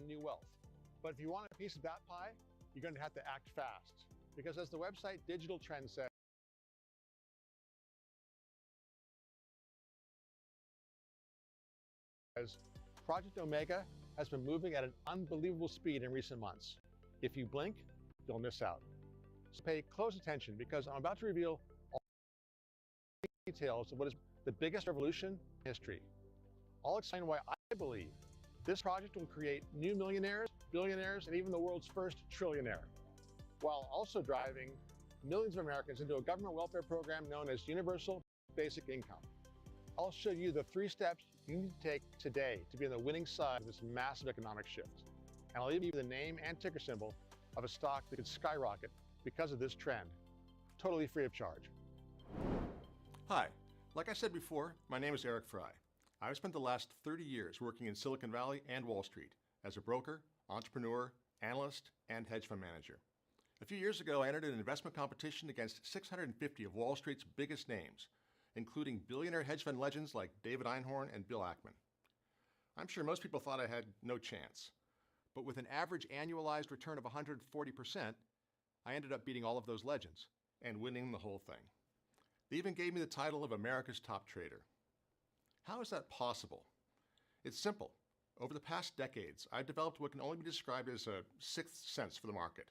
in new wealth. But if you want a piece of that pie, you're going to have to act fast. Because as the website Digital Trends says, Project Omega has been moving at an unbelievable speed in recent months. If you blink, you'll miss out. So pay close attention because I'm about to reveal all the details of what is the biggest revolution in history. I'll explain why I believe this project will create new millionaires, billionaires, and even the world's first trillionaire, while also driving millions of Americans into a government welfare program known as Universal Basic Income. I'll show you the 3 steps you need to take today to be on the winning side of this massive economic shift. And I'll even give you the name and ticker symbol of a stock that could skyrocket because of this trend, totally free of charge. Hi, like I said before, my name is Eric Fry. I've spent the last 30 years working in Silicon Valley and Wall Street as a broker, entrepreneur, analyst, and hedge fund manager. A few years ago, I entered an investment competition against 650 of Wall Street's biggest names, including billionaire hedge fund legends like David Einhorn and Bill Ackman. I'm sure most people thought I had no chance, but with an average annualized return of 140%, I ended up beating all of those legends and winning the whole thing. They even gave me the title of America's top trader. How is that possible? It's simple. Over the past decades, I've developed what can only be described as a sixth sense for the market,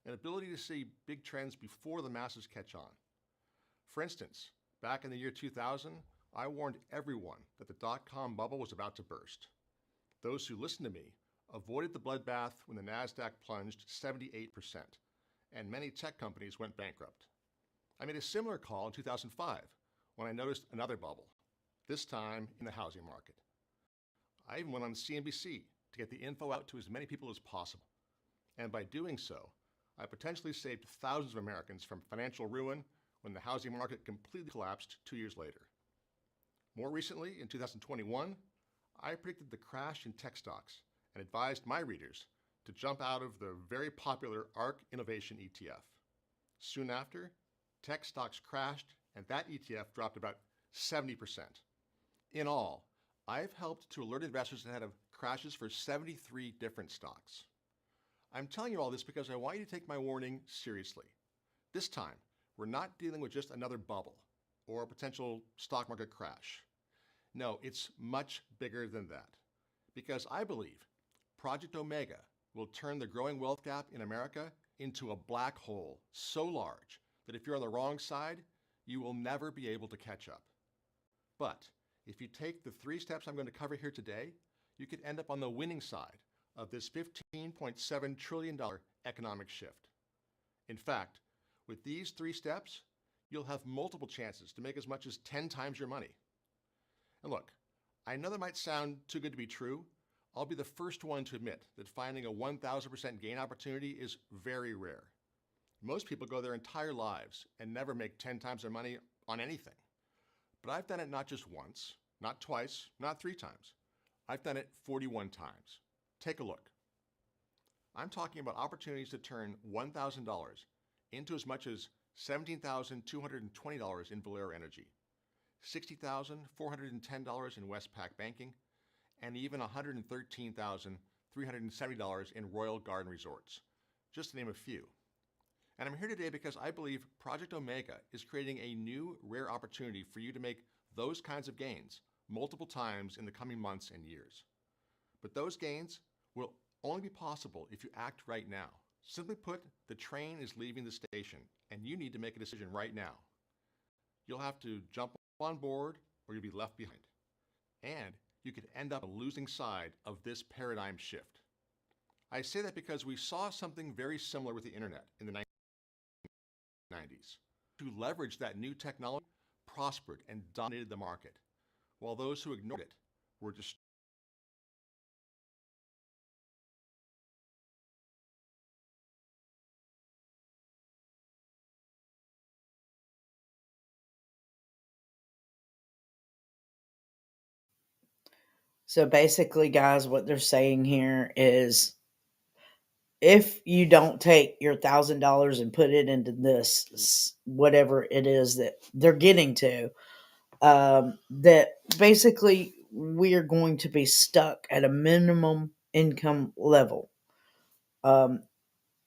an ability to see big trends before the masses catch on. For instance, back in the year 2000, I warned everyone that the dot-com bubble was about to burst. Those who listened to me avoided the bloodbath when the NASDAQ plunged 78%, and many tech companies went bankrupt. I made a similar call in 2005 when I noticed another bubble, this time in the housing market. I even went on CNBC to get the info out to as many people as possible. And by doing so, I potentially saved thousands of Americans from financial ruin when the housing market completely collapsed 2 years later. More recently, in 2021, I predicted the crash in tech stocks and advised my readers to jump out of the very popular ARK Innovation ETF. Soon after, tech stocks crashed and that ETF dropped about 70%. In all, I've helped to alert investors ahead of crashes for 73 different stocks. I'm telling you all this because I want you to take my warning seriously. This time, we're not dealing with just another bubble or a potential stock market crash. No, it's much bigger than that. Because I believe Project Omega will turn the growing wealth gap in America into a black hole so large that if you're on the wrong side, you will never be able to catch up. But if you take the 3 steps I'm going to cover here today, you could end up on the winning side of this $15.7 trillion economic shift. In fact, with these 3 steps, you'll have multiple chances to make as much as 10 times your money. And look, I know that might sound too good to be true. I'll be the first one to admit that finding a 1,000% gain opportunity is very rare. Most people go their entire lives and never make 10 times their money on anything. But I've done it not just once, not twice, not 3 times. I've done it 41 times. Take a look. I'm talking about opportunities to turn $1,000 into as much as $17,220 in Valero Energy, $60,410 in Westpac Banking, and even $113,370 in Royal Garden Resorts, just to name a few. And I'm here today because I believe Project Omega is creating a new rare opportunity for you to make those kinds of gains multiple times in the coming months and years. But those gains will only be possible if you act right now. Simply put, the train is leaving the station and you need to make a decision right now. You'll have to jump on board or you'll be left behind. And you could end up on the losing side of this paradigm shift. I say that because we saw something very similar with the internet in the 1990s. Who leveraged that new technology prospered and dominated the market, while those who ignored it were destroyed. So basically, guys, what they're saying here is if you don't take your $1,000 and put it into this, whatever it is that they're getting to, that basically we are going to be stuck at a minimum income level. Um,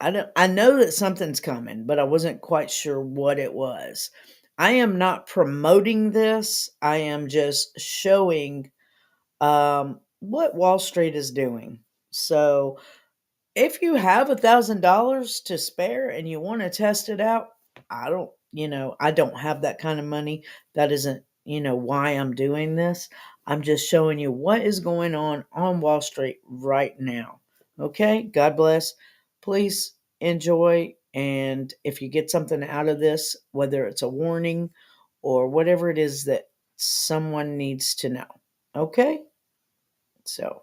I know that something's coming, but I wasn't quite sure what it was. I am not promoting this. I am just showing what Wall Street is doing. So if you have $1,000 to spare and you want to test it out, I don't have that kind of money. That isn't, why I'm doing this. I'm just showing you what is going on Wall Street right now. Okay? God bless. Please enjoy. And if you get something out of this, whether it's a warning or whatever it is that someone needs to know. Okay? So,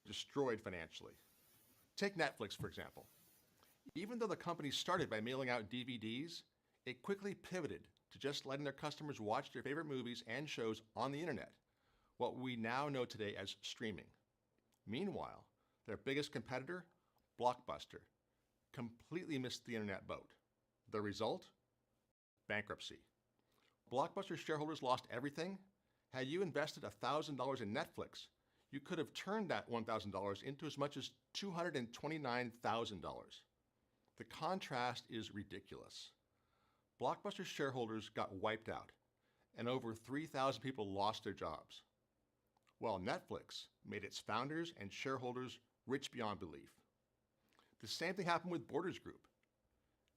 Destroyed financially. Take Netflix, for example. Even though the company started by mailing out DVDs, it quickly pivoted to just letting their customers watch their favorite movies and shows on the internet, what we now know today as streaming. Meanwhile, their biggest competitor, Blockbuster, completely missed the internet boat. The result? Bankruptcy. Blockbuster shareholders lost everything. Had you invested $1,000 in Netflix, you could have turned that $1,000 into as much as $229,000. The contrast is ridiculous. Blockbuster shareholders got wiped out, and over 3,000 people lost their jobs, while Netflix made its founders and shareholders rich beyond belief. The same thing happened with Borders Group.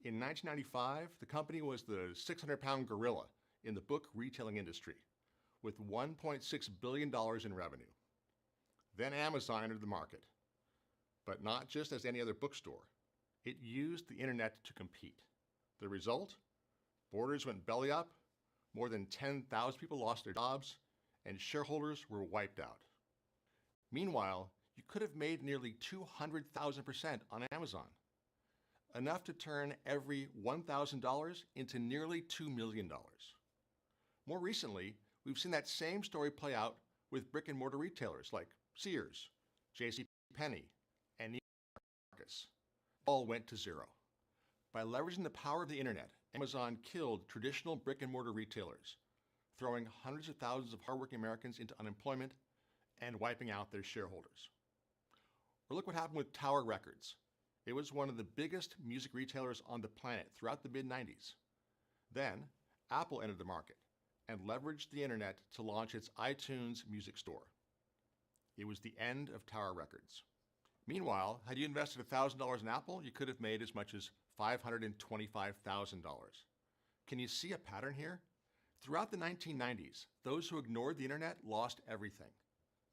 In 1995, the company was the 600-pound gorilla in the book retailing industry, with $1.6 billion in revenue. Then Amazon entered the market, but not just as any other bookstore. It used the internet to compete. The result? Borders went belly up, more than 10,000 people lost their jobs, and shareholders were wiped out. Meanwhile, you could have made nearly 200,000% on Amazon, enough to turn every $1,000 into nearly $2 million. More recently, we've seen that same story play out with brick-and-mortar retailers like Sears, JCPenney, and Neiman Marcus. All went to zero. By leveraging the power of the internet, Amazon killed traditional brick-and-mortar retailers, throwing hundreds of thousands of hardworking Americans into unemployment and wiping out their shareholders. Or look what happened with Tower Records. It was one of the biggest music retailers on the planet throughout the mid-90s. Then, Apple entered the market and leveraged the internet to launch its iTunes music store. It was the end of Tower Records. Meanwhile, had you invested $1,000 in Apple, you could have made as much as $525,000. Can you see a pattern here? Throughout the 1990s, those who ignored the internet lost everything.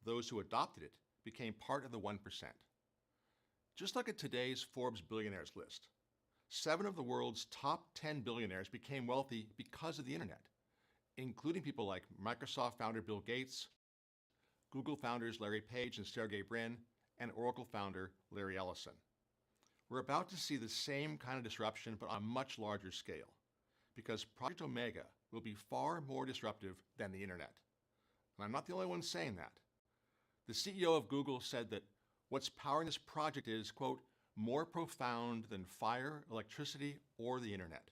Those who adopted it became part of the 1%. Just look at today's Forbes billionaires list. 7 of the world's top 10 billionaires became wealthy because of the internet, including people like Microsoft founder Bill Gates, Google founders Larry Page and Sergey Brin, and Oracle founder Larry Ellison. We're about to see the same kind of disruption, but on a much larger scale, because Project Omega will be far more disruptive than the internet. And I'm not the only one saying that. The CEO of Google said that what's powering this project is, quote, more profound than fire, electricity, or the internet.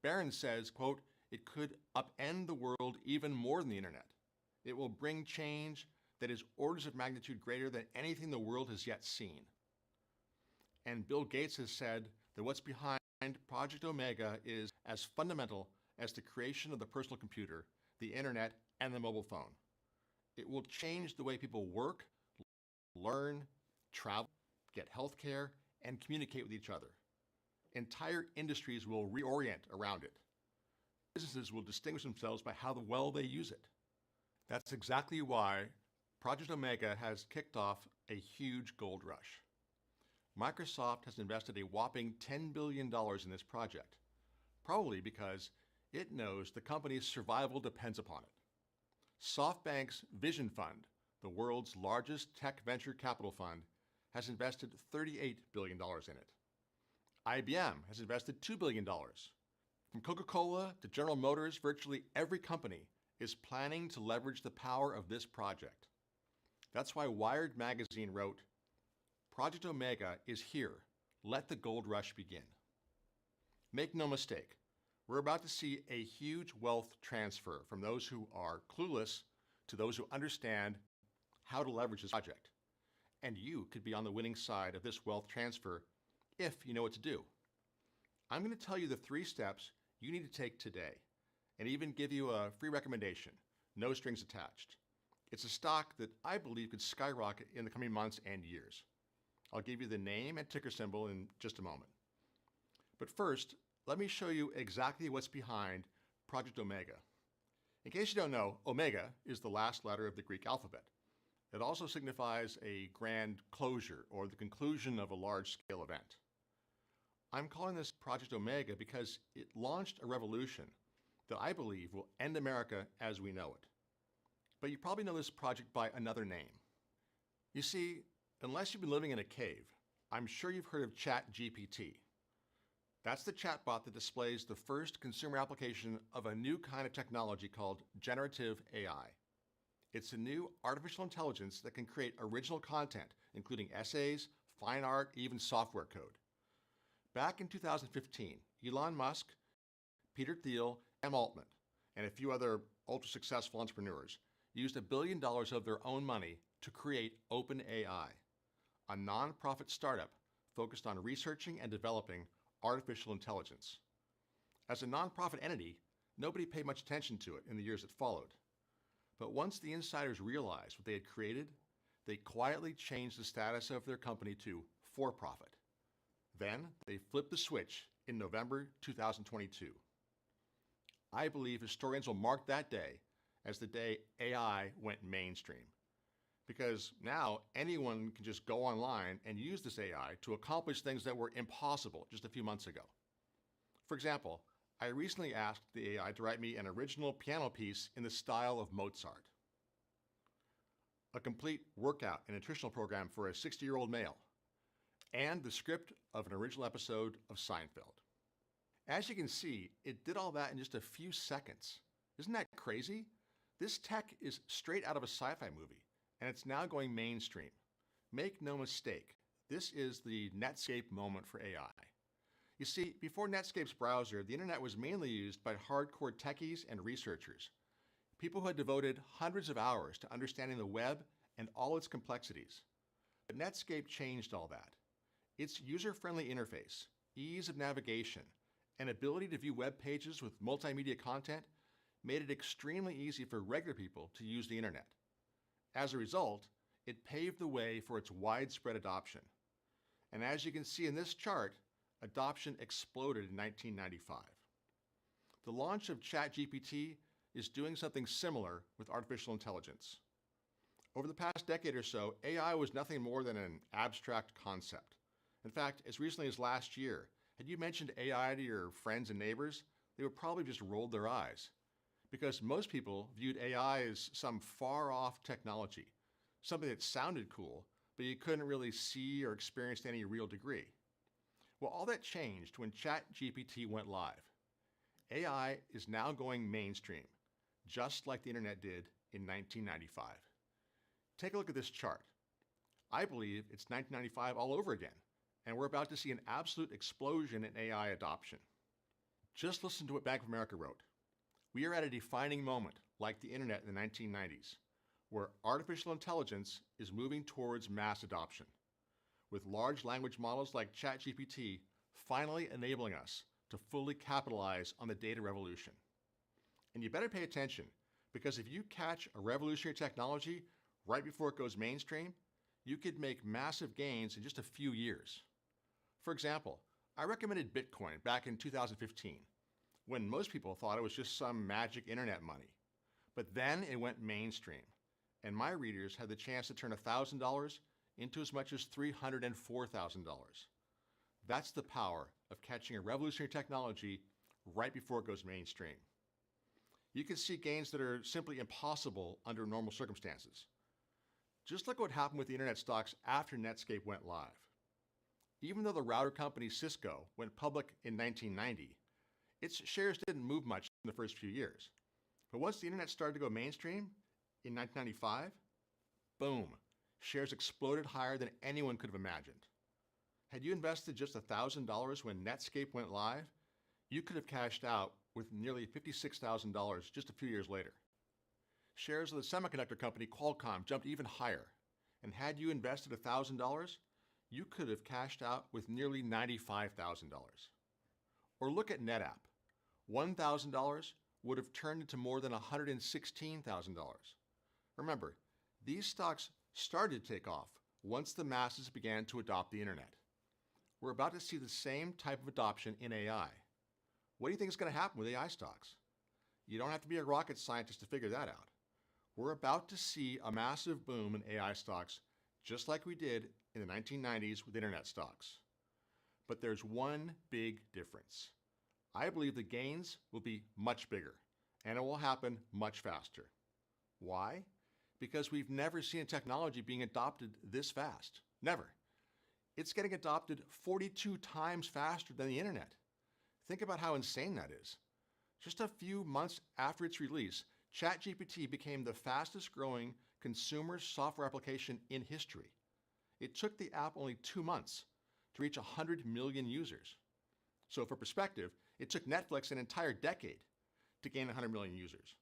Barron says, quote, it could upend the world even more than the internet. It will bring change that is orders of magnitude greater than anything the world has yet seen. And Bill Gates has said that what's behind Project Omega is as fundamental as the creation of the personal computer, the internet, and the mobile phone. It will change the way people work, learn, travel, get health care, and communicate with each other. Entire industries will reorient around it. Businesses will distinguish themselves by how well they use it. That's exactly why Project Omega has kicked off a huge gold rush. Microsoft has invested a whopping $10 billion in this project, probably because it knows the company's survival depends upon it. SoftBank's Vision Fund, the world's largest tech venture capital fund, has invested $38 billion in it. IBM has invested $2 billion. From Coca-Cola to General Motors, virtually every company is planning to leverage the power of this project. That's why Wired magazine wrote, Project Omega is here. Let the gold rush begin. Make no mistake, we're about to see a huge wealth transfer from those who are clueless to those who understand how to leverage this project. And you could be on the winning side of this wealth transfer if you know what to do. I'm going to tell you the 3 steps you need to take today, and even give you a free recommendation, no strings attached. It's a stock that I believe could skyrocket in the coming months and years. I'll give you the name and ticker symbol in just a moment. But first, let me show you exactly what's behind Project Omega. In case you don't know, Omega is the last letter of the Greek alphabet. It also signifies a grand closure or the conclusion of a large-scale event. I'm calling this Project Omega because it launched a revolution that I believe will end America as we know it. But you probably know this project by another name. You see, unless you've been living in a cave, I'm sure you've heard of ChatGPT. That's the chatbot that displays the first consumer application of a new kind of technology called generative AI. It's a new artificial intelligence that can create original content, including essays, fine art, even software code. Back in 2015, Elon Musk, Peter Thiel, Sam Altman, and a few other ultra-successful entrepreneurs used $1 billion of their own money to create OpenAI, a nonprofit startup focused on researching and developing artificial intelligence. As a nonprofit entity, nobody paid much attention to it in the years that followed. But once the insiders realized what they had created, they quietly changed the status of their company to for-profit. Then they flipped the switch in November 2022. I believe historians will mark that day as the day AI went mainstream. Because now anyone can just go online and use this AI to accomplish things that were impossible just a few months ago. For example, I recently asked the AI to write me an original piano piece in the style of Mozart, a complete workout and nutritional program for a 60-year-old male, and the script of an original episode of Seinfeld. As you can see, it did all that in just a few seconds. Isn't that crazy? This tech is straight out of a sci-fi movie, and it's now going mainstream. Make no mistake, this is the Netscape moment for AI. You see, before Netscape's browser, the internet was mainly used by hardcore techies and researchers, people who had devoted hundreds of hours to understanding the web and all its complexities. But Netscape changed all that. Its user-friendly interface, ease of navigation, and ability to view web pages with multimedia content made it extremely easy for regular people to use the internet. As a result, it paved the way for its widespread adoption. And as you can see in this chart, adoption exploded in 1995. The launch of ChatGPT is doing something similar with artificial intelligence. Over the past decade or so, AI was nothing more than an abstract concept. In fact, as recently as last year, had you mentioned AI to your friends and neighbors, they would probably just roll their eyes. Because most people viewed AI as some far-off technology, something that sounded cool, but you couldn't really see or experience to any real degree. Well, all that changed when ChatGPT went live. AI is now going mainstream, just like the internet did in 1995. Take a look at this chart. I believe it's 1995 all over again, and we're about to see an absolute explosion in AI adoption. Just listen to what Bank of America wrote. We are at a defining moment, like the internet in the 1990s, where artificial intelligence is moving towards mass adoption, with large language models like ChatGPT finally enabling us to fully capitalize on the data revolution. And you better pay attention, because if you catch a revolutionary technology right before it goes mainstream, you could make massive gains in just a few years. For example, I recommended Bitcoin back in 2015, when most people thought it was just some magic internet money. But then it went mainstream, and my readers had the chance to turn $1,000 into as much as $304,000. That's the power of catching a revolutionary technology right before it goes mainstream. You can see gains that are simply impossible under normal circumstances. Just look what happened with the internet stocks after Netscape went live. Even though the router company Cisco went public in 1990, its shares didn't move much in the first few years. But once the internet started to go mainstream in 1995, boom, shares exploded higher than anyone could have imagined. Had you invested just $1,000 when Netscape went live, you could have cashed out with nearly $56,000 just a few years later. shares of the semiconductor company Qualcomm jumped even higher. And had you invested $1,000, you could have cashed out with nearly $95,000. Or look at NetApp. $1,000 would have turned into more than $116,000. Remember, these stocks started to take off once the masses began to adopt the internet. We're about to see the same type of adoption in AI. What do you think is going to happen with AI stocks? You don't have to be a rocket scientist to figure that out. We're about to see a massive boom in AI stocks, just like we did in the 1990s with internet stocks. But there's one big difference. I believe the gains will be much bigger, and it will happen much faster. Why? Because we've never seen a technology being adopted this fast. Never. It's getting adopted 42 times faster than the internet. Think about how insane that is. Just a few months after its release, ChatGPT became the fastest growing consumer software application in history. It took the app only 2 months to reach 100 million users. So for perspective, it took Netflix an entire decade to gain 100 million users.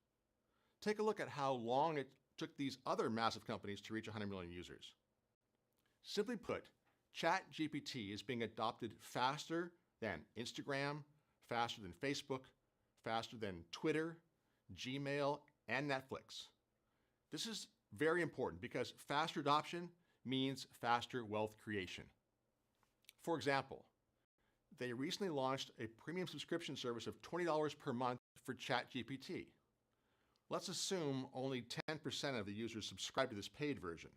Take a look at how long it took these other massive companies to reach 100 million users. Simply put, ChatGPT is being adopted faster than Instagram, faster than Facebook, faster than Twitter, Gmail, and Netflix. This is very important because faster adoption means faster wealth creation. For example, they recently launched a premium subscription service of $20 per month for ChatGPT. Let's assume only 10% of the users subscribe to this paid version.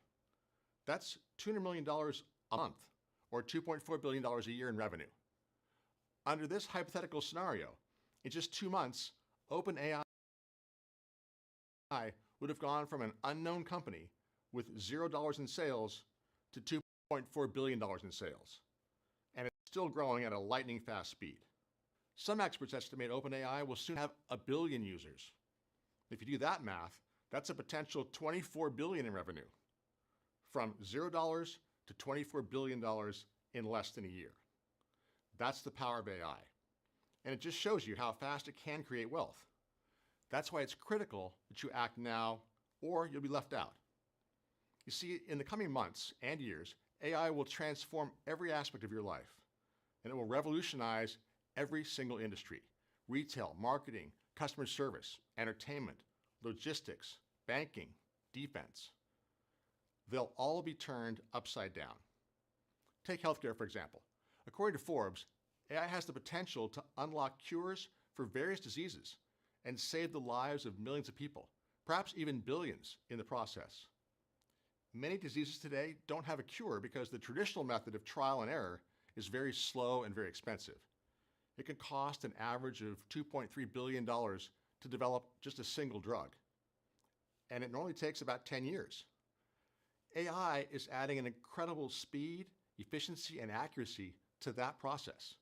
That's $200 million a month, or $2.4 billion a year in revenue. Under this hypothetical scenario, in just 2 months, OpenAI would have gone from an unknown company with $0 in sales to $2.4 billion in sales. And it's still growing at a lightning fast speed. Some experts estimate OpenAI will soon have 1 billion users. If you do that math, that's a potential $24 billion in revenue, from $0 to $24 billion in less than a year. That's the power of AI. And it just shows you how fast it can create wealth. That's why it's critical that you act now or you'll be left out. You see, in the coming months and years, AI will transform every aspect of your life, and it will revolutionize every single industry: retail, marketing, customer service, entertainment, logistics, banking, defense. They'll all be turned upside down. Take healthcare, for example. According to Forbes, AI has the potential to unlock cures for various diseases and save the lives of millions of people, perhaps even billions in the process. Many diseases today don't have a cure because the traditional method of trial and error is very slow and very expensive. It can cost an average of $2.3 billion to develop just a single drug. And it normally takes about 10 years. AI is adding an incredible speed, efficiency, and accuracy to that process.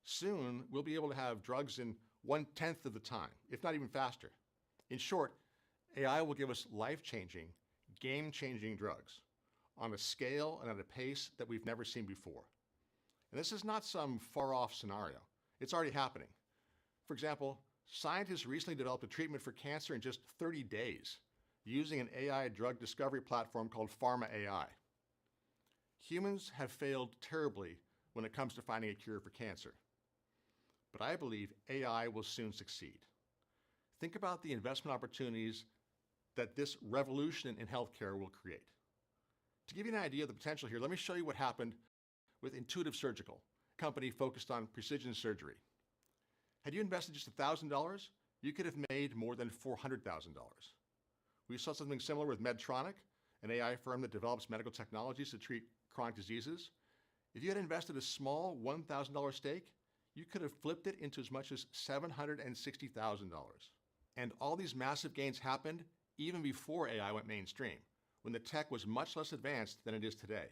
Soon, we'll be able to have drugs in 1/10 of the time, if not even faster. In short, AI will give us life-changing, game-changing drugs on a scale and at a pace that we've never seen before. And this is not some far-off scenario. It's already happening. For example, scientists recently developed a treatment for cancer in just 30 days using an AI drug discovery platform called Pharma AI. Humans have failed terribly when it comes to finding a cure for cancer. But I believe AI will soon succeed. Think about the investment opportunities that this revolution in healthcare will create. To give you an idea of the potential here, let me show you what happened with Intuitive Surgical, a company focused on precision surgery. Had you invested just $1,000, you could have made more than $400,000. We saw something similar with Medtronic, an AI firm that develops medical technologies to treat chronic diseases. If you had invested a small $1,000 stake, you could have flipped it into as much as $760,000. And all these massive gains happened even before AI went mainstream, when the tech was much less advanced than it is today.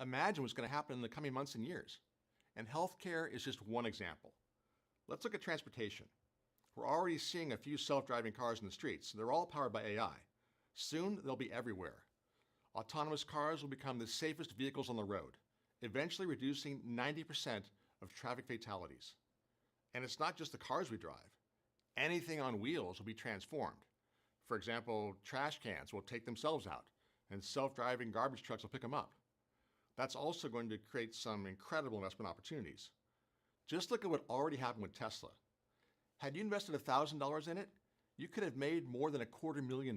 Imagine what's going to happen in the coming months and years. And healthcare is just one example. Let's look at transportation. We're already seeing a few self-driving cars in the streets. They're all powered by AI. Soon, they'll be everywhere. Autonomous cars will become the safest vehicles on the road, eventually reducing 90% of traffic fatalities. And it's not just the cars we drive. Anything on wheels will be transformed, For example, trash cans will take themselves out, and self-driving garbage trucks will pick them up. That's also going to create some incredible investment opportunities. Just look at what already happened with Tesla. Had you invested $1,000 in it, you could have made more than $250,000.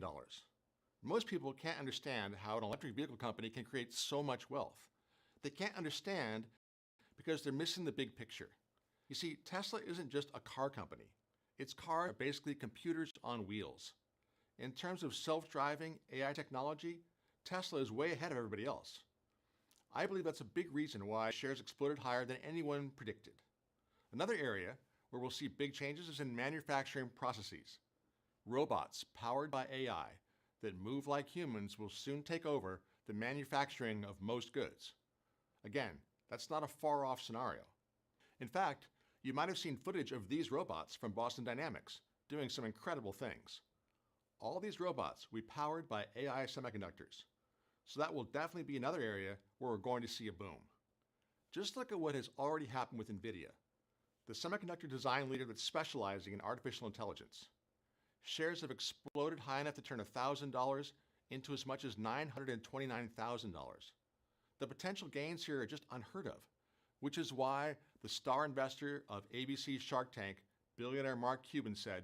Most people can't understand how an electric vehicle company can create so much wealth. They can't understand because they're missing the big picture. You see, Tesla isn't just a car company. Its cars are basically computers on wheels. In terms of self-driving AI technology, Tesla is way ahead of everybody else. I believe that's a big reason why shares exploded higher than anyone predicted. Another area where we'll see big changes is in manufacturing processes. Robots powered by AI that move like humans will soon take over the manufacturing of most goods. Again, that's not a far-off scenario. In fact, you might have seen footage of these robots from Boston Dynamics doing some incredible things. All these robots will be powered by AI semiconductors. So that will definitely be another area where we're going to see a boom. Just look at what has already happened with NVIDIA, the semiconductor design leader that's specializing in artificial intelligence. Shares have exploded high enough to turn $1,000 into as much as $929,000. The potential gains here are just unheard of, which is why the star investor of ABC's Shark Tank, billionaire Mark Cuban, said,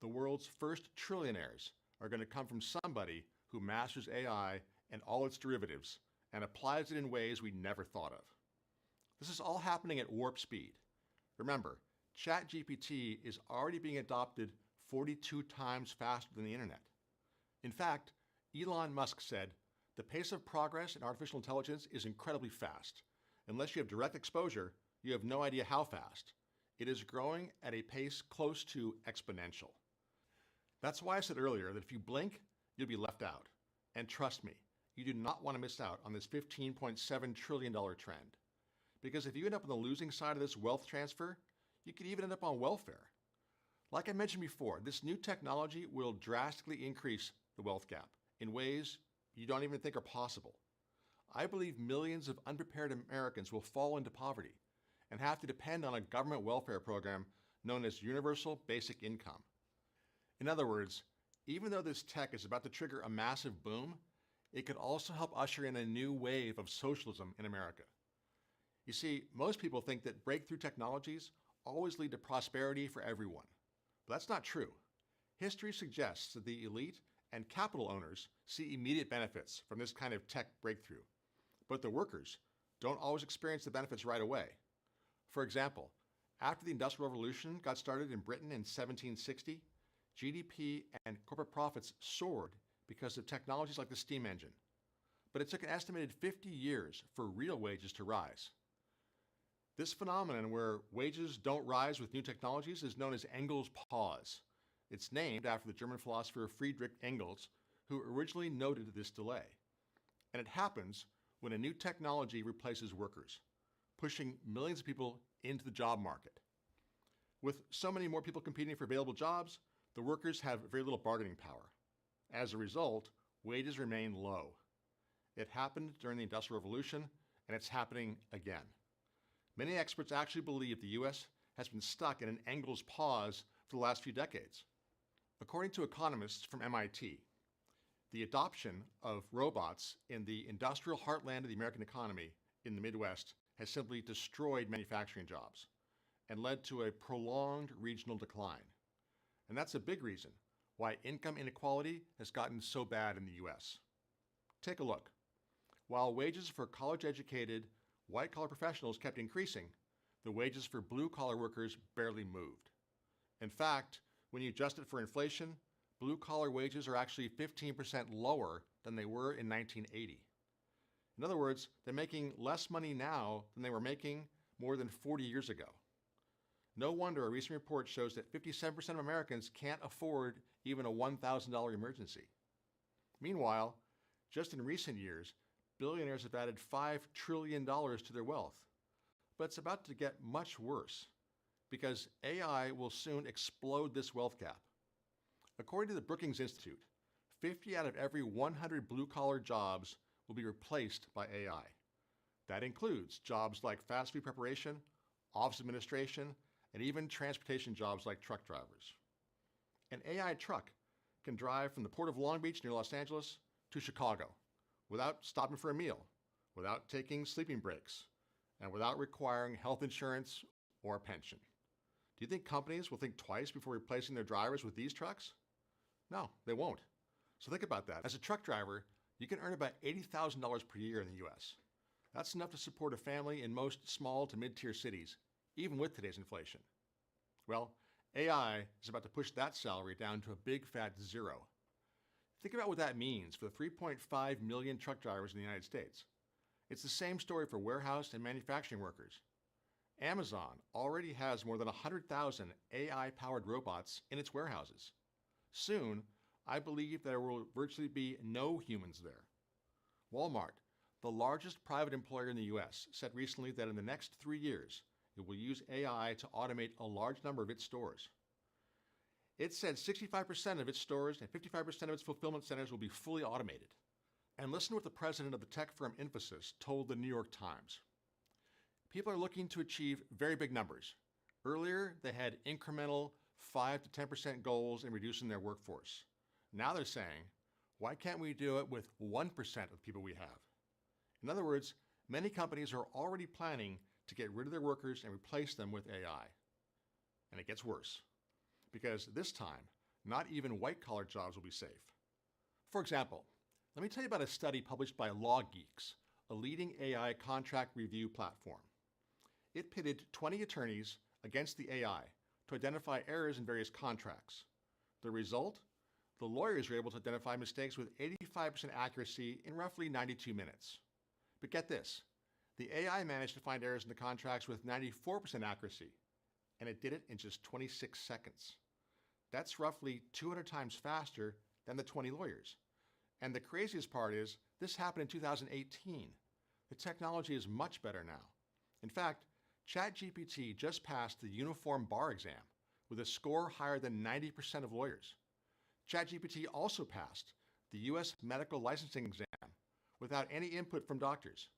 "The world's first trillionaires are going to come from somebody who masters AI and all its derivatives and applies it in ways we never thought of." This is all happening at warp speed. Remember, ChatGPT is already being adopted 42 times faster than the internet. In fact, Elon Musk said, "The pace of progress in artificial intelligence is incredibly fast. Unless you have direct exposure, you have no idea how fast. It is growing at a pace close to exponential." That's why I said earlier that if you blink, you'll be left out. And trust me, you do not want to miss out on this $15.7 trillion trend. Because if you end up on the losing side of this wealth transfer, you could even end up on welfare. Like I mentioned before, this new technology will drastically increase the wealth gap in ways you don't even think are possible. I believe millions of unprepared Americans will fall into poverty and have to depend on a government welfare program known as Universal Basic Income. In other words, even though this tech is about to trigger a massive boom, it could also help usher in a new wave of socialism in America. You see, most people think that breakthrough technologies always lead to prosperity for everyone. But that's not true. History suggests that the elite and capital owners see immediate benefits from this kind of tech breakthrough. But the workers don't always experience the benefits right away. For example, after the Industrial Revolution got started in Britain in 1760, GDP and corporate profits soared because of technologies like the steam engine. But it took an estimated 50 years for real wages to rise. This phenomenon where wages don't rise with new technologies is known as Engels' pause. It's named after the German philosopher Friedrich Engels, who originally noted this delay. And it happens when a new technology replaces workers, pushing millions of people into the job market. With so many more people competing for available jobs, the workers have very little bargaining power. As a result, wages remain low. It happened during the Industrial Revolution, and it's happening again. Many experts actually believe the U.S. has been stuck in an Engels pause for the last few decades. According to economists from MIT, the adoption of robots in the industrial heartland of the American economy in the Midwest has simply destroyed manufacturing jobs and led to a prolonged regional decline. And that's a big reason why income inequality has gotten so bad in the U.S. Take a look. While wages for college-educated, white-collar professionals kept increasing, the wages for blue-collar workers barely moved. In fact, when you adjust it for inflation, blue-collar wages are actually 15% lower than they were in 1980. In other words, they're making less money now than they were making more than 40 years ago. No wonder a recent report shows that 57% of Americans can't afford even a $1,000 emergency. Meanwhile, just in recent years, billionaires have added $5 trillion to their wealth. But it's about to get much worse because AI will soon explode this wealth gap. According to the Brookings Institute, 50 out of every 100 blue-collar jobs will be replaced by AI. That includes jobs like fast food preparation, office administration, and even transportation jobs like truck drivers. An AI truck can drive from the port of Long Beach near Los Angeles to Chicago without stopping for a meal, without taking sleeping breaks, and without requiring health insurance or a pension. Do you think companies will think twice before replacing their drivers with these trucks? No, they won't. So think about that. As a truck driver, you can earn about $80,000 per year in the US. That's enough to support a family in most small to mid-tier cities, even with today's inflation. Well, AI is about to push that salary down to a big fat zero. Think about what that means for the 3.5 million truck drivers in the United States. It's the same story for warehouse and manufacturing workers. Amazon already has more than 100,000 AI-powered robots in its warehouses. Soon, I believe there will virtually be no humans there. Walmart, the largest private employer in the US, said recently that in the next 3 years, it will use AI to automate a large number of its stores. It said 65% of its stores and 55% of its fulfillment centers will be fully automated. And listen to what the president of the tech firm Infosys told the New York Times. People are looking to achieve very big numbers. Earlier, they had incremental 5 to 10% goals in reducing their workforce. Now they're saying, why can't we do it with 1% of the people we have? In other words, many companies are already planning to get rid of their workers and replace them with AI. And it gets worse, because this time, not even white-collar jobs will be safe. For example, let me tell you about a study published by LawGeeks, a leading AI contract review platform. It pitted 20 attorneys against the AI to identify errors in various contracts. The result? The lawyers were able to identify mistakes with 85% accuracy in roughly 92 minutes. But get this, the AI managed to find errors in the contracts with 94% accuracy, and it did it in just 26 seconds. That's roughly 200 times faster than the 20 lawyers. And the craziest part is, this happened in 2018. The technology is much better now. In fact, ChatGPT just passed the Uniform Bar Exam with a score higher than 90% of lawyers. ChatGPT also passed the US medical licensing exam without any input from doctors.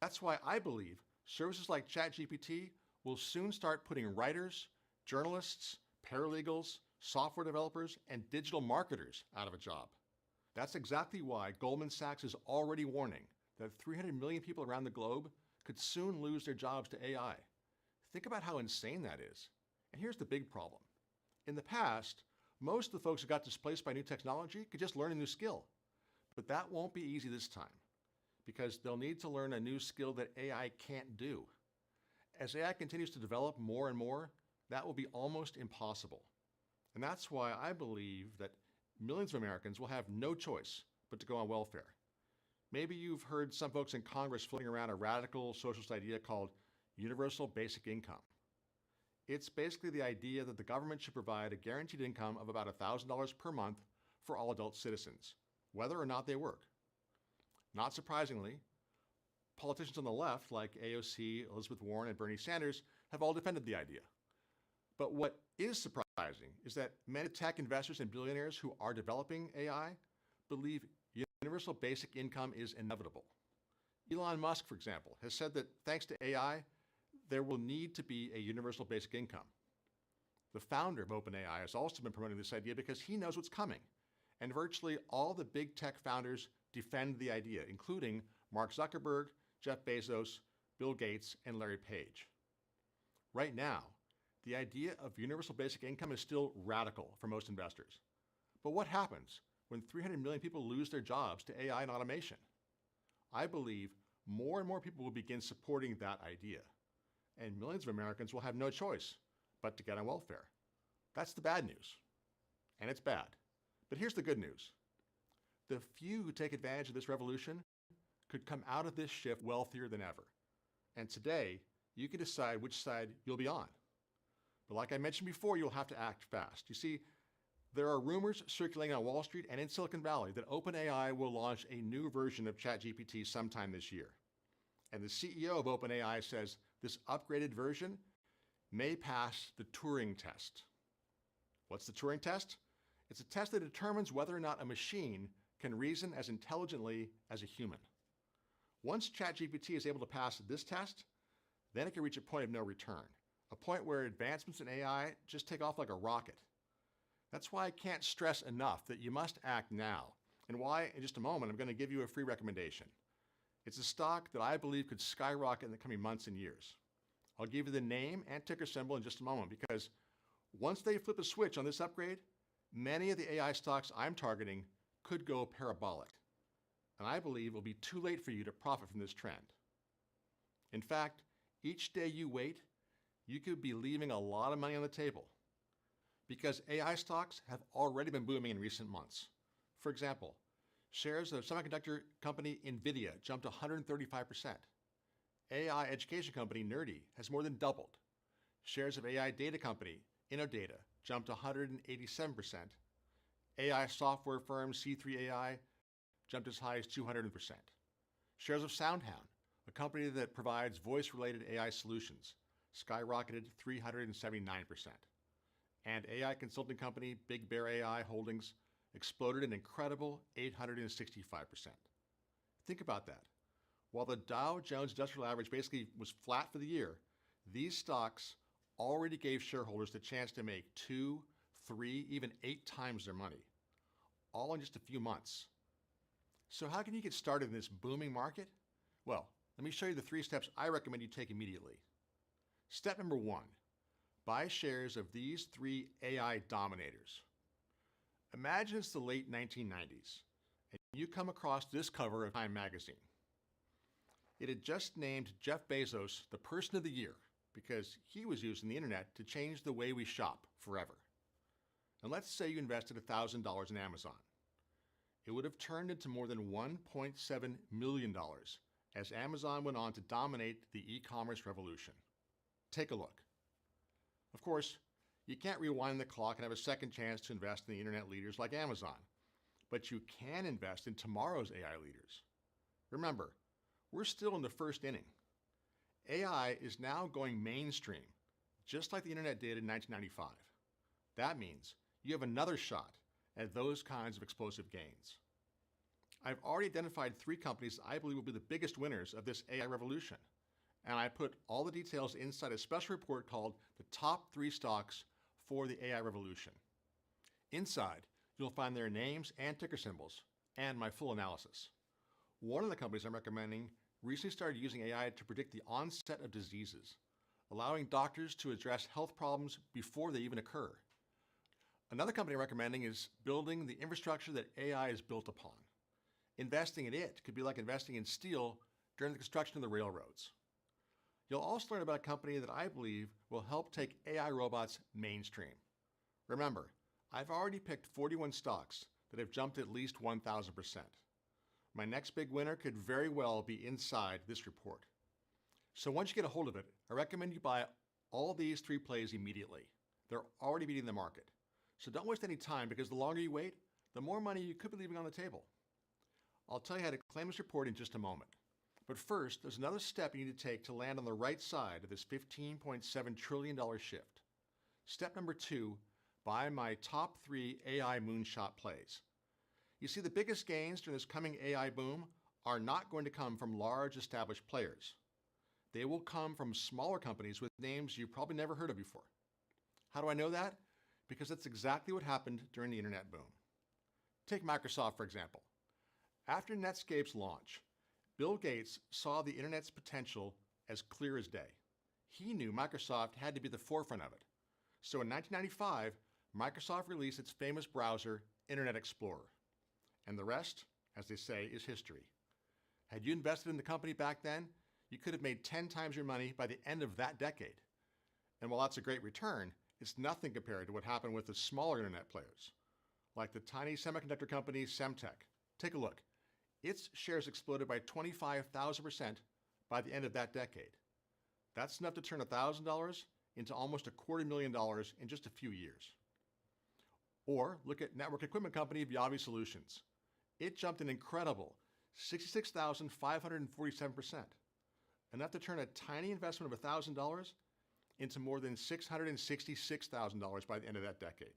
That's why I believe services like ChatGPT will soon start putting writers, journalists, paralegals, software developers, and digital marketers out of a job. That's exactly why Goldman Sachs is already warning that 300 million people around the globe could soon lose their jobs to AI. Think about how insane that is. And here's the big problem. In the past, most of the folks who got displaced by new technology could just learn a new skill. But that won't be easy this time, because they'll need to learn a new skill that AI can't do. As AI continues to develop more and more, that will be almost impossible. And that's why I believe that millions of Americans will have no choice but to go on welfare. Maybe you've heard some folks in Congress floating around a radical socialist idea called universal basic income. It's basically the idea that the government should provide a guaranteed income of about $1,000 per month for all adult citizens, whether or not they work. Not surprisingly, politicians on the left like AOC, Elizabeth Warren, and Bernie Sanders have all defended the idea. But what is surprising is that many tech investors and billionaires who are developing AI believe universal basic income is inevitable. Elon Musk, for example, has said that thanks to AI, there will need to be a universal basic income. The founder of OpenAI has also been promoting this idea because he knows what's coming. And virtually all the big tech founders defend the idea, including Mark Zuckerberg, Jeff Bezos, Bill Gates, and Larry Page. Right now, the idea of universal basic income is still radical for most investors. But what happens when 300 million people lose their jobs to AI and automation? I believe more and more people will begin supporting that idea, and millions of Americans will have no choice but to get on welfare. That's the bad news, and it's bad. But here's the good news. The few who take advantage of this revolution could come out of this shift wealthier than ever. And today, you can decide which side you'll be on. But like I mentioned before, you'll have to act fast. You see, there are rumors circulating on Wall Street and in Silicon Valley that OpenAI will launch a new version of ChatGPT sometime this year. And the CEO of OpenAI says this upgraded version may pass the Turing test. What's the Turing test? It's a test that determines whether or not a machine can reason as intelligently as a human. Once ChatGPT is able to pass this test, then it can reach a point of no return, a point where advancements in AI just take off like a rocket. That's why I can't stress enough that you must act now, and why, in just a moment, I'm going to give you a free recommendation. It's a stock that I believe could skyrocket in the coming months and years. I'll give you the name and ticker symbol in just a moment, because once they flip a switch on this upgrade, many of the AI stocks I'm targeting could go parabolic. And I believe it will be too late for you to profit from this trend. In fact, each day you wait, you could be leaving a lot of money on the table, because AI stocks have already been booming in recent months. For example, shares of semiconductor company NVIDIA jumped 135%. AI education company Nerdy has more than doubled. Shares of AI data company Innodata jumped 187%. AI software firm C3 AI jumped as high as 200%. Shares of SoundHound, a company that provides voice-related AI solutions, skyrocketed 379%. And AI consulting company Big Bear AI Holdings exploded an incredible 865%. Think about that. While the Dow Jones Industrial Average basically was flat for the year, these stocks already gave shareholders the chance to make 2, 3, even 8 times their money, all in just a few months. So how can you get started in this booming market? Well, let me show you the 3 steps I recommend you take immediately. Step number 1, buy shares of these 3 AI dominators. Imagine it's the late 1990s, and you come across this cover of Time magazine. It had just named Jeff Bezos the person of the year because he was using the internet to change the way we shop forever. And let's say you invested $1,000 in Amazon. It would have turned into more than $1.7 million as Amazon went on to dominate the e-commerce revolution. Take a look. Of course, you can't rewind the clock and have a second chance to invest in the internet leaders like Amazon, but you can invest in tomorrow's AI leaders. Remember, we're still in the first inning. AI is now going mainstream, just like the internet did in 1995. That means you have another shot at those kinds of explosive gains. I've already identified 3 companies I believe will be the biggest winners of this AI revolution, and I put all the details inside a special report called The Top 3 Stocks for the AI Revolution. Inside, you'll find their names and ticker symbols, and my full analysis. One of the companies I'm recommending recently started using AI to predict the onset of diseases, allowing doctors to address health problems before they even occur. Another company I'm recommending is building the infrastructure that AI is built upon. Investing in it could be like investing in steel during the construction of the railroads. You'll also learn about a company that I believe will help take AI robots mainstream. Remember, I've already picked 41 stocks that have jumped at least 1,000%. My next big winner could very well be inside this report. So once you get a hold of it, I recommend you buy all these 3 plays immediately. They're already beating the market. So don't waste any time, because the longer you wait, the more money you could be leaving on the table. I'll tell you how to claim this report in just a moment. But first, there's another step you need to take to land on the right side of this $15.7 trillion shift. Step number 2, buy my top 3 AI moonshot plays. You see, the biggest gains during this coming AI boom are not going to come from large established players. They will come from smaller companies with names you've probably never heard of before. How do I know that? Because that's exactly what happened during the internet boom. Take Microsoft, for example. After Netscape's launch, Bill Gates saw the internet's potential as clear as day. He knew Microsoft had to be at the forefront of it. So in 1995, Microsoft released its famous browser, Internet Explorer. And the rest, as they say, is history. Had you invested in the company back then, you could have made 10 times your money by the end of that decade. And while that's a great return, it's nothing compared to what happened with the smaller internet players, like the tiny semiconductor company Semtech. Take a look. Its shares exploded by 25,000% by the end of that decade. That's enough to turn $1,000 into almost $250,000 in just a few years. Or look at network equipment company Viavi Solutions. It jumped an incredible 66,547%, enough to turn a tiny investment of $1,000 into more than $666,000 by the end of that decade.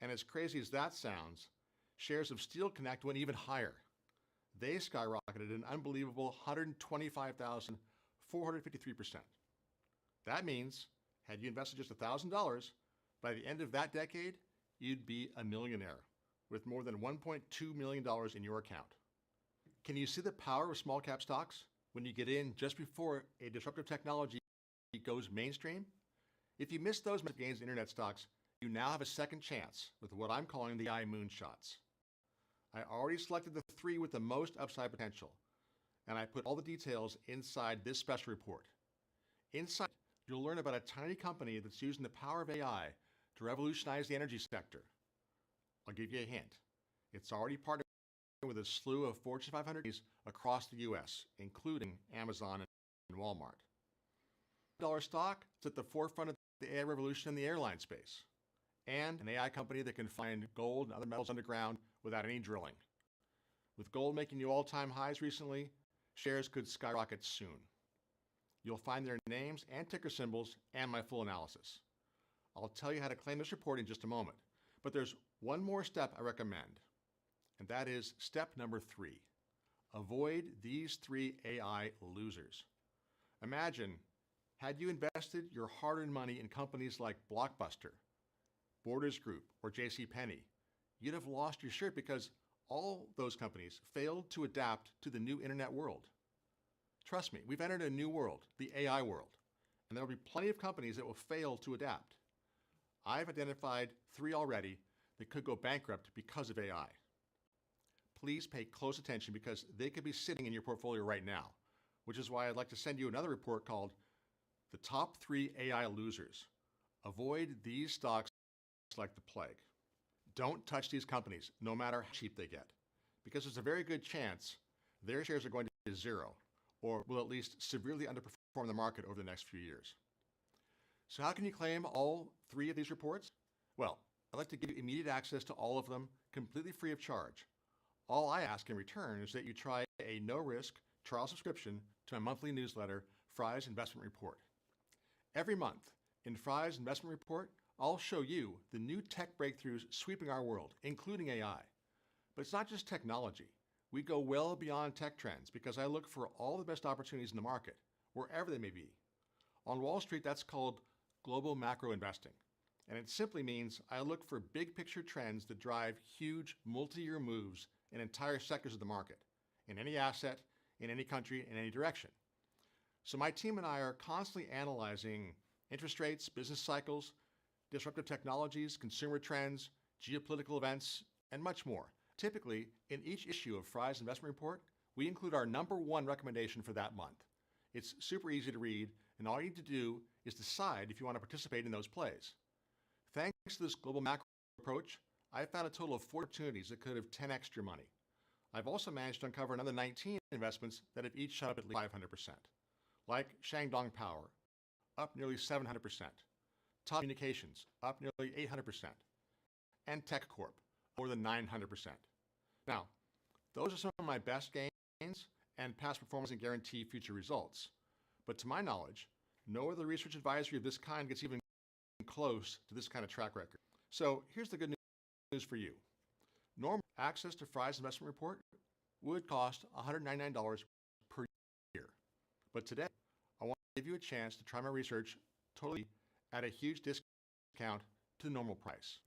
And as crazy as that sounds, shares of Steel Connect went even higher. They skyrocketed an unbelievable 125,453%. That means, had you invested just $1,000, by the end of that decade, you'd be a millionaire with more than $1.2 million in your account. Can you see the power of small cap stocks when you get in just before a disruptive technology goes mainstream? If you missed those gains in internet stocks, you now have a second chance with what I'm calling the AI moonshots. I already selected the 3 with the most upside potential, and I put all the details inside this special report. Inside, you'll learn about a tiny company that's using the power of AI to revolutionize the energy sector. I'll give you a hint. It's already partnered with a slew of Fortune 500 companies across the US, including Amazon and Walmart. $1 stock is at the forefront of the AI revolution in the airline space, and an AI company that can find gold and other metals underground without any drilling. With gold making new all-time highs recently, shares could skyrocket soon. You'll find their names and ticker symbols and my full analysis. I'll tell you how to claim this report in just a moment, but there's one more step I recommend, and that is step number 3. Avoid these 3 AI losers. Imagine, had you invested your hard-earned money in companies like Blockbuster, Borders Group, or JCPenney, you'd have lost your shirt because all those companies failed to adapt to the new internet world. Trust me, we've entered a new world, the AI world, and there will be plenty of companies that will fail to adapt. I've identified 3 already that could go bankrupt because of AI. Please pay close attention because they could be sitting in your portfolio right now, which is why I'd like to send you another report called The Top 3 AI Losers. Avoid these stocks like the plague. Don't touch these companies, no matter how cheap they get, because there's a very good chance their shares are going to be 0, or will at least severely underperform the market over the next few years. So how can you claim all 3 of these reports? Well, I'd like to give you immediate access to all of them, completely free of charge. All I ask in return is that you try a no-risk trial subscription to my monthly newsletter, Fry's Investment Report. Every month, in Fry's Investment Report, I'll show you the new tech breakthroughs sweeping our world, including AI. But it's not just technology. We go well beyond tech trends because I look for all the best opportunities in the market, wherever they may be. On Wall Street, that's called global macro investing. And it simply means I look for big picture trends that drive huge multi-year moves in entire sectors of the market, in any asset, in any country, in any direction. So my team and I are constantly analyzing interest rates, business cycles, disruptive technologies, consumer trends, geopolitical events, and much more. Typically, in each issue of Fry's Investment Report, we include our #1 recommendation for that month. It's super easy to read, and all you need to do is decide if you want to participate in those plays. Thanks to this global macro approach, I found a total of 4 opportunities that could have 10x your money. I've also managed to uncover another 19 investments that have each shot up at least 500%, like Shandong Power, up nearly 700%, Top Communications, up nearly 800%, and TechCorp, more than 900%. Now, those are some of my best gains, and past performance and guarantee future results. But to my knowledge, no other research advisory of this kind gets even close to this kind of track record. So here's the good news for you. Normal access to Fry's Investment Report would cost $199 per year. But today, I want to give you a chance to try my research totally at a huge discount to the normal price.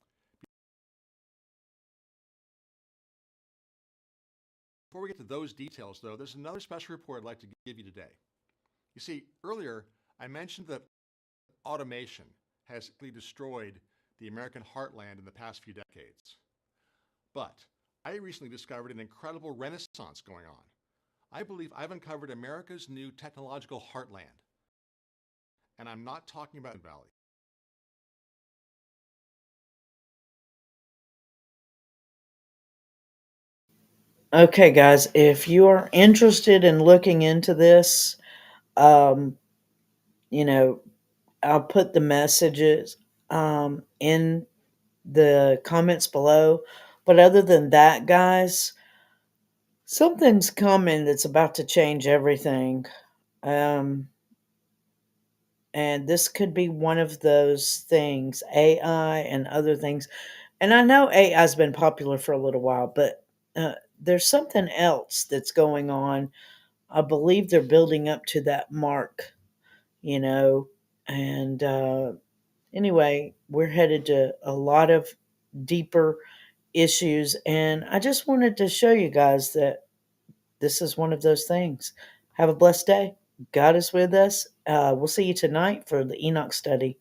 Before we get to those details, though, there's another special report I'd like to give you today. You see, earlier I mentioned that automation has really destroyed the American heartland in the past few decades. But I recently discovered an incredible renaissance going on. I believe I've uncovered America's new technological heartland. And I'm not talking about Valley. Okay, guys, if you are interested in looking into this, um, you know, I'll put the messages in the comments below. But other than that, guys, something's coming that's about to change everything. And this could be one of those things, AI and other things. And I know AI has been popular for a little while, but there's something else that's going on. I believe they're building up to that mark, you know. And anyway, we're headed to a lot of deeper issues. And I just wanted to show you guys that this is one of those things. Have a blessed day. God is with us. We'll see you tonight for the Enoch study.